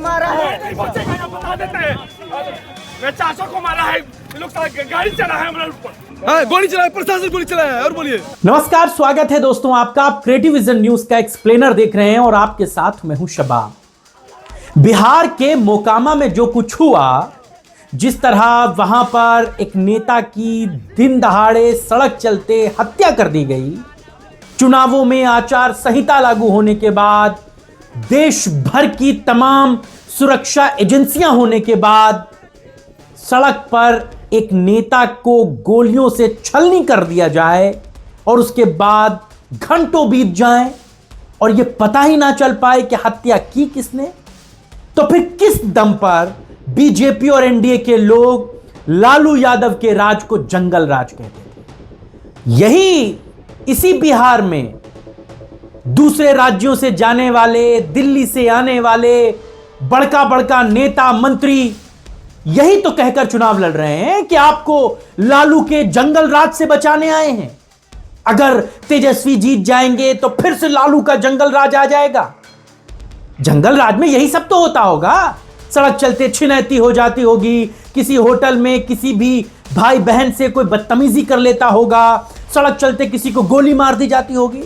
मारा है, बता देते हैं। मेरे चाचा को मारा है, लोग गाड़ी चला है हमारे ऊपर। हाँ, गोली चलाए, प्रशासन गोली चलाया है। और बोलिए। नमस्कार, स्वागत है दोस्तों आपका। आप क्रिएटिव विजन न्यूज का एक्सप्लेनर देख रहे हैं और आपके साथ मैं हूं शबाब। बिहार के मोकामा में जो कुछ हुआ, जिस तरह वहां पर एक नेता की दिन दहाड़े सड़क चलते हत्या कर दी गई, चुनावों में आचार संहिता लागू होने के बाद, देश भर की तमाम सुरक्षा एजेंसियां होने के बाद सड़क पर एक नेता को गोलियों से छलनी कर दिया जाए और उसके बाद घंटों बीत जाएं और यह पता ही ना चल पाए कि हत्या की किसने, तो फिर किस दम पर बीजेपी और एनडीए के लोग लालू यादव के राज को जंगल राज कहते थे। यही इसी बिहार में दूसरे राज्यों से जाने वाले, दिल्ली से आने वाले बड़का बड़का नेता मंत्री यही तो कहकर चुनाव लड़ रहे हैं कि आपको लालू के जंगल राज से बचाने आए हैं। अगर तेजस्वी जीत जाएंगे तो फिर से लालू का जंगल राज आ जाएगा। जंगल राज में यही सब तो होता होगा। सड़क चलते छिनैती हो जाती होगी, किसी होटल में किसी भी भाई बहन से कोई बदतमीजी कर लेता होगा, सड़क चलते किसी को गोली मार दी जाती होगी।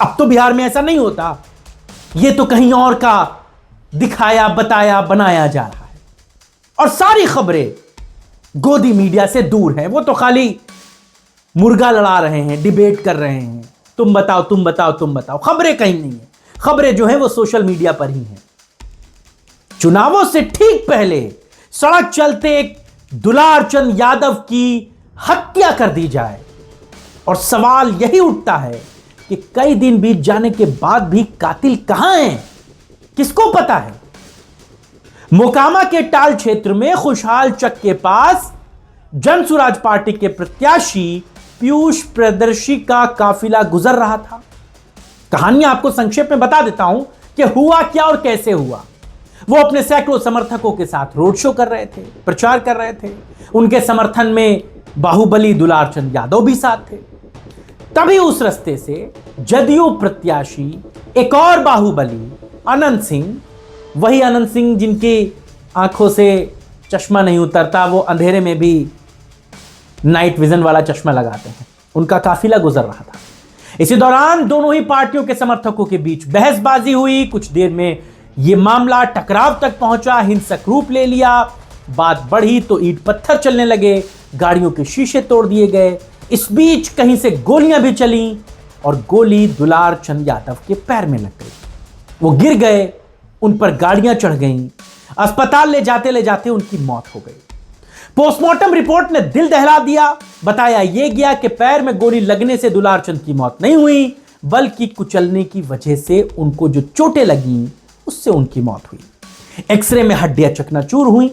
अब तो बिहार में ऐसा नहीं होता, यह तो कहीं और का दिखाया, बताया, बनाया जा रहा है। और सारी खबरें गोदी मीडिया से दूर हैं। वो तो खाली मुर्गा लड़ा रहे हैं, डिबेट कर रहे हैं, तुम बताओ तुम बताओ तुम बताओ। खबरें कहीं नहीं है। खबरें जो हैं वो सोशल मीडिया पर ही हैं। चुनावों से ठीक पहले सड़क चलते एक दुलार चंद यादव की हत्या कर दी जाए और सवाल यही उठता है कि कई दिन बीत जाने के बाद भी कातिल कहां है, किसको पता है। मोकामा के टाल क्षेत्र में खुशहाल चक के पास जनसुराज पार्टी के प्रत्याशी पीयूष प्रियदर्शी का काफिला गुजर रहा था। कहानी आपको संक्षेप में बता देता हूं कि हुआ क्या और कैसे हुआ। वो अपने सैकड़ों समर्थकों के साथ रोड शो कर रहे थे, प्रचार कर रहे थे। उनके समर्थन में बाहुबली दुलार चंद यादव भी साथ थे। तभी उस रास्ते से जदयू प्रत्याशी एक और बाहुबली अनंत सिंह, वही अनंत सिंह जिनकी आंखों से चश्मा नहीं उतरता, वो अंधेरे में भी नाइट विजन वाला चश्मा लगाते हैं, उनका काफिला गुजर रहा था। इसी दौरान दोनों ही पार्टियों के समर्थकों के बीच बहसबाजी हुई। कुछ देर में यह मामला टकराव तक पहुंचा, हिंसक रूप ले लिया। बात बढ़ी तो ईंट पत्थर चलने लगे, गाड़ियों के शीशे तोड़ दिए गए। इस बीच कहीं से गोलियां भी चली और गोली दुलार चंद यादव के पैर में लग गई। वो गिर गए, उन पर गाड़ियां चढ़ गईं। अस्पताल ले जाते उनकी मौत हो गई। पोस्टमार्टम रिपोर्ट ने दिल दहला दिया। बताया यह गया कि पैर में गोली लगने से दुलार चंद की मौत नहीं हुई, बल्कि कुचलने की वजह से उनको जो चोटें लगी उससे उनकी मौत हुई। एक्सरे में हड्डियां चकनाचूर हुई।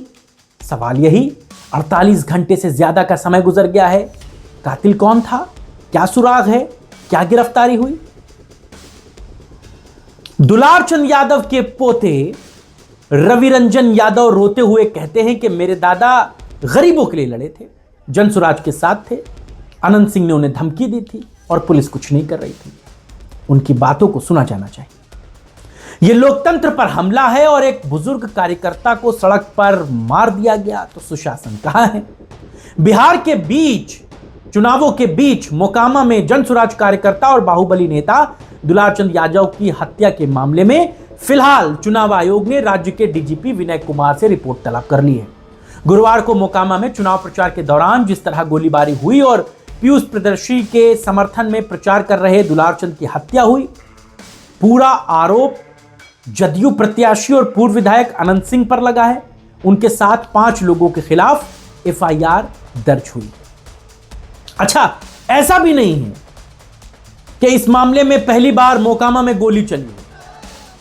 सवाल यही, 48 घंटे से ज्यादा का समय गुजर गया है। कातिल कौन था, क्या सुराग है, क्या गिरफ्तारी हुई? दुलार चंद यादव के पोते रविरंजन यादव रोते हुए कहते हैं कि मेरे दादा गरीबों के लिए लड़े थे, जनसुराज के साथ थे। अनंत सिंह ने उन्हें धमकी दी थी और पुलिस कुछ नहीं कर रही थी। उनकी बातों को सुना जाना चाहिए। यह लोकतंत्र पर हमला है और एक बुजुर्ग कार्यकर्ता को सड़क पर मार दिया गया तो सुशासन कहां है? बिहार के बीच, चुनावों के बीच मोकामा में जनसुराज कार्यकर्ता और बाहुबली नेता दुलार चंद यादव की हत्या के मामले में फिलहाल चुनाव आयोग ने राज्य के डीजीपी विनय कुमार से रिपोर्ट तलब कर ली है। गुरुवार को मोकामा में चुनाव प्रचार के दौरान जिस तरह गोलीबारी हुई और पीयूष प्रियदर्शी के समर्थन में प्रचार कर रहे दुलार चंद की हत्या हुई, पूरा आरोप जदयू प्रत्याशी और पूर्व विधायक अनंत सिंह पर लगा है। उनके साथ 5 लोगों के खिलाफ एफआईआर दर्ज हुई। अच्छा, ऐसा भी नहीं है कि इस मामले में पहली बार मोकामा में गोली चली।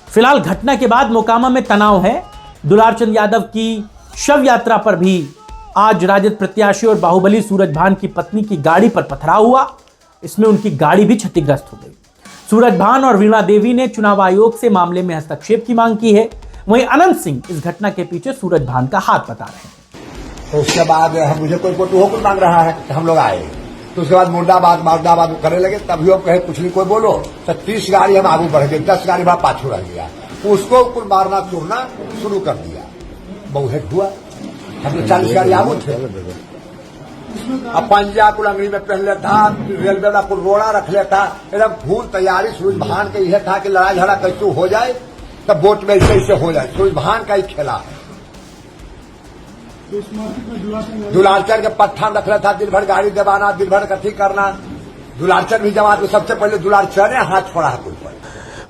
फिलहाल घटना के बाद मोकामा में तनाव है। दुलार चंद यादव की शव यात्रा पर भी आज राजद प्रत्याशी और बाहुबली सूरजभान की पत्नी की गाड़ी पर पथराव हुआ। इसमें उनकी गाड़ी भी क्षतिग्रस्त हो गई। सूरजभान और वीणा देवी ने चुनाव आयोग से मामले में हस्तक्षेप की मांग की है। वहीं अनंत सिंह इस घटना के पीछे सूरजभान का हाथ बता रहे हैं। तो उसके बाद मुझे कोई मांग रहा है, हम लोग आए तो उसके बाद मुर्दाबाद मुर्दाबाद करने लगे। तभी वो कहे कुछ नहीं कोई बोलो, तो 30 गाड़ी हम आगे बढ़ गए, 10 गाड़ी हमारा पाछू रह गया। उसको कुल मारना चूरना शुरू कर दिया। बहुहेट हुआ, हम 40 गाड़ी आगे थे। अब पंजा कुल अंगड़ी में पहन लेता, रेलवे वाला कुल रोड़ा रख लेता, एकदम फूल तैयारी। सूरज भान के यह था कि लड़ाई झगड़ा कैसे हो जाए, तब वोट में ऐसे हो जाए। सूरज भान का ही खेला। दुलारचंद के पट्ठा रख रहा था, दिन भर गाड़ी दबाना, दिन भर कथी करना। दुलारचंद भी जमात में सबसे पहले दुलारचंद ने हाथ छोड़ा है कुल पर।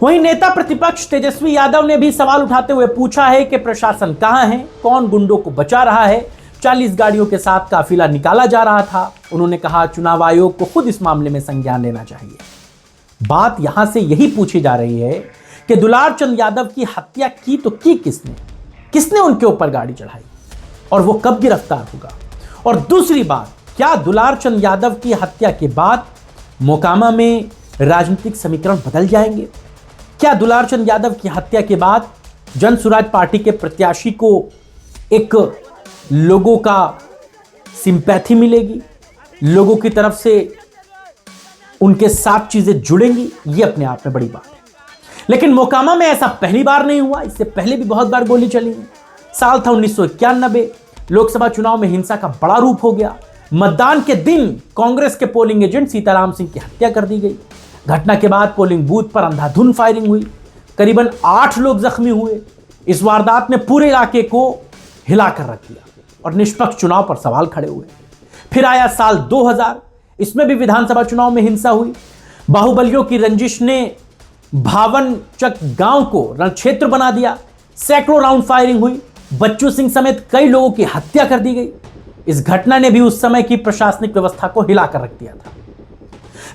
वहीं नेता प्रतिपक्ष तेजस्वी यादव ने भी सवाल उठाते हुए पूछा है कि प्रशासन कहां है, कौन गुंडों को बचा रहा है। 40 गाड़ियों के साथ काफिला निकाला जा रहा था। उन्होंने कहा चुनाव आयोग को खुद इस मामले में संज्ञान लेना चाहिए। बात यहां से यही पूछी जा रही है कि दुलारचंद यादव की हत्या की तो की किसने उनके ऊपर गाड़ी चढ़ाई और वो कब गिरफ्तार होगा। और दूसरी बात, क्या दुलारचंद यादव की हत्या के बाद मोकामा में राजनीतिक समीकरण बदल जाएंगे? क्या दुलारचंद यादव की हत्या के बाद जन स्वराज पार्टी के प्रत्याशी को एक लोगों का सिंपैथी मिलेगी, लोगों की तरफ से उनके साथ चीजें जुड़ेंगी? ये अपने आप में बड़ी बात है। लेकिन मोकामा में ऐसा पहली बार नहीं हुआ, इससे पहले भी बहुत बार गोली चली है। साल था 1991, लोकसभा चुनाव में हिंसा का बड़ा रूप हो गया। मतदान के दिन कांग्रेस के पोलिंग एजेंट सीताराम सिंह की हत्या कर दी गई। घटना के बाद पोलिंग बूथ पर अंधाधुंध फायरिंग हुई, करीबन 8 लोग जख्मी हुए। इस वारदात ने पूरे इलाके को हिलाकर रख दिया और निष्पक्ष चुनाव पर सवाल खड़े हुए। फिर आया साल 2000, इसमें भी विधानसभा चुनाव में हिंसा हुई। बाहुबलियों की रंजिश ने भावनचक गांव को रणक्षेत्र बना दिया। सैकड़ों राउंड फायरिंग हुई, बच्चू सिंह समेत कई लोगों की हत्या कर दी गई। इस घटना ने भी उस समय की प्रशासनिक व्यवस्था को हिलाकर रख दिया था।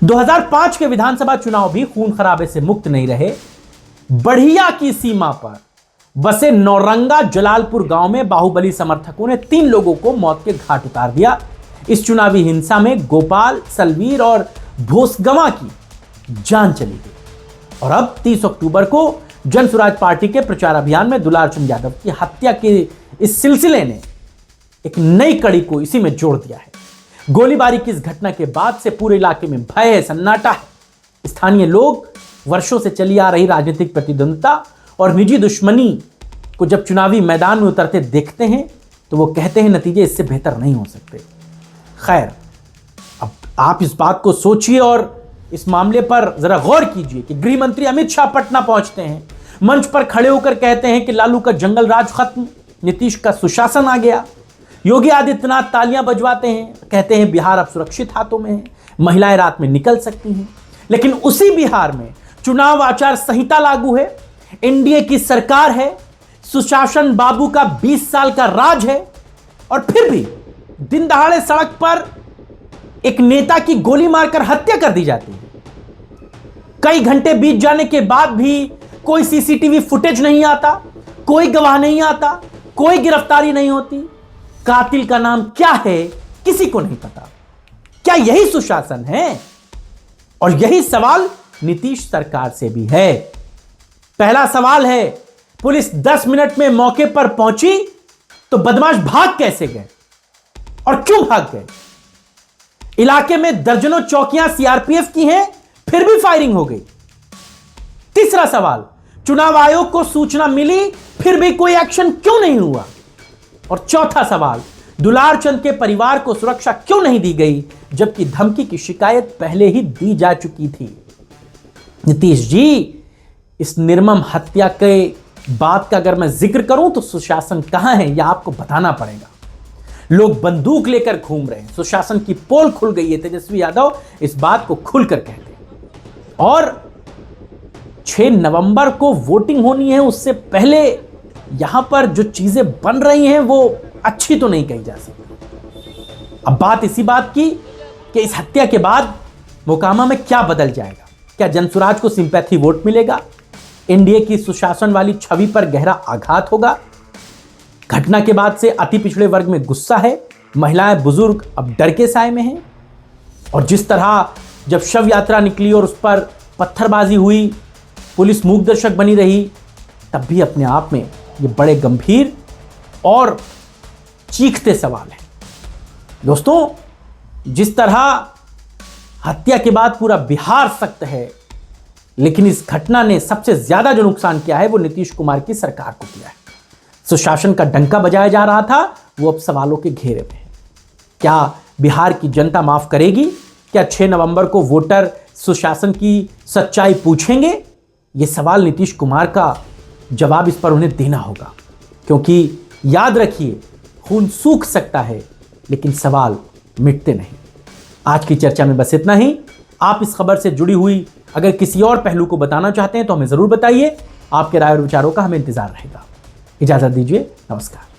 2005 के विधानसभा चुनाव भी खून खराबे से मुक्त नहीं रहे। बढ़िया की सीमा पर बसे नौरंगा जलालपुर गांव में बाहुबली समर्थकों ने 3 लोगों को मौत के घाट उतार दिया। इस चुनावी हिंसा में गोपाल, सलवीर और भोसगवा की जान चली गई। और अब 30 अक्टूबर को जन स्वराज पार्टी के प्रचार अभियान में दुलारचंद यादव की हत्या के इस सिलसिले ने एक नई कड़ी को इसी में जोड़ दिया है। गोलीबारी की इस घटना के बाद से पूरे इलाके में भय है, सन्नाटा है। स्थानीय लोग वर्षों से चली आ रही राजनीतिक प्रतिद्वंद्विता और निजी दुश्मनी को जब चुनावी मैदान में उतरते देखते हैं तो वो कहते हैं नतीजे इससे बेहतर नहीं हो सकते। खैर, अब आप इस बात को सोचिए और इस मामले पर जरा गौर कीजिए कि गृह मंत्री अमित शाह पटना पहुंचते हैं, मंच पर खड़े होकर कहते हैं कि लालू का जंगल राज खत्म, नीतीश का सुशासन आ गया। योगी आदित्यनाथ तालियां बजवाते हैं, कहते हैं बिहार अब सुरक्षित हाथों में है, महिलाएं रात में निकल सकती हैं। लेकिन उसी बिहार में चुनाव आचार संहिता लागू है, एनडीए की सरकार है, सुशासन बाबू का 20 साल का राज है, और फिर भी दिन दहाड़े सड़क पर एक नेता की गोली मारकर हत्या कर दी जाती है। कई घंटे बीत जाने के बाद भी कोई सीसीटीवी फुटेज नहीं आता, कोई गवाह नहीं आता, कोई गिरफ्तारी नहीं होती। कातिल का नाम क्या है किसी को नहीं पता। क्या यही सुशासन है? और यही सवाल नीतीश सरकार से भी है। पहला सवाल है, पुलिस 10 मिनट में मौके पर पहुंची तो बदमाश भाग कैसे गए और क्यों भाग गए? इलाके में दर्जनों चौकियां सीआरपीएफ की हैं, फिर भी फायरिंग हो गई। तीसरा सवाल, चुनाव आयोग को सूचना मिली फिर भी कोई एक्शन क्यों नहीं हुआ? और चौथा सवाल, दुलारचंद के परिवार को सुरक्षा क्यों नहीं दी गई जबकि धमकी की शिकायत पहले ही दी जा चुकी थी? नीतीश जी, इस निर्मम हत्या के बात का अगर मैं जिक्र करूं तो सुशासन कहां है यह आपको बताना पड़ेगा। लोग बंदूक लेकर घूम रहे हैं, सुशासन की पोल खुल गई है। तेजस्वी यादव इस बात को खुलकर कहते हैं। और 6 नवंबर को वोटिंग होनी है, उससे पहले यहां पर जो चीजें बन रही हैं वो अच्छी तो नहीं कही जा सकती। अब बात इसी बात की कि इस हत्या के बाद मोकामा में क्या बदल जाएगा। क्या जनसुराज को सिंपैथी वोट मिलेगा? एनडीए की सुशासन वाली छवि पर गहरा आघात होगा? घटना के बाद से अति पिछड़े वर्ग में गुस्सा है, महिलाएं बुजुर्ग अब डर के साए में हैं। और जिस तरह जब शव यात्रा निकली और उस पर पत्थरबाजी हुई, पुलिस मूक दर्शक बनी रही, तब भी अपने आप में ये बड़े गंभीर और चीखते सवाल हैं। दोस्तों, जिस तरह हत्या के बाद पूरा बिहार सख्त है, लेकिन इस घटना ने सबसे ज्यादा जो नुकसान किया है वो नीतीश कुमार की सरकार को किया है। सुशासन का डंका बजाया जा रहा था, वो अब सवालों के घेरे में है। क्या बिहार की जनता माफ करेगी? क्या 6 नवंबर को वोटर सुशासन की सच्चाई पूछेंगे? ये सवाल नीतीश कुमार का जवाब इस पर उन्हें देना होगा, क्योंकि याद रखिए, खून सूख सकता है लेकिन सवाल मिटते नहीं। आज की चर्चा में बस इतना ही। आप इस खबर से जुड़ी हुई अगर किसी और पहलू को बताना चाहते हैं तो हमें जरूर बताइए। आपके राय और विचारों का हमें इंतजार रहेगा। इजाजत दीजिए, नमस्कार।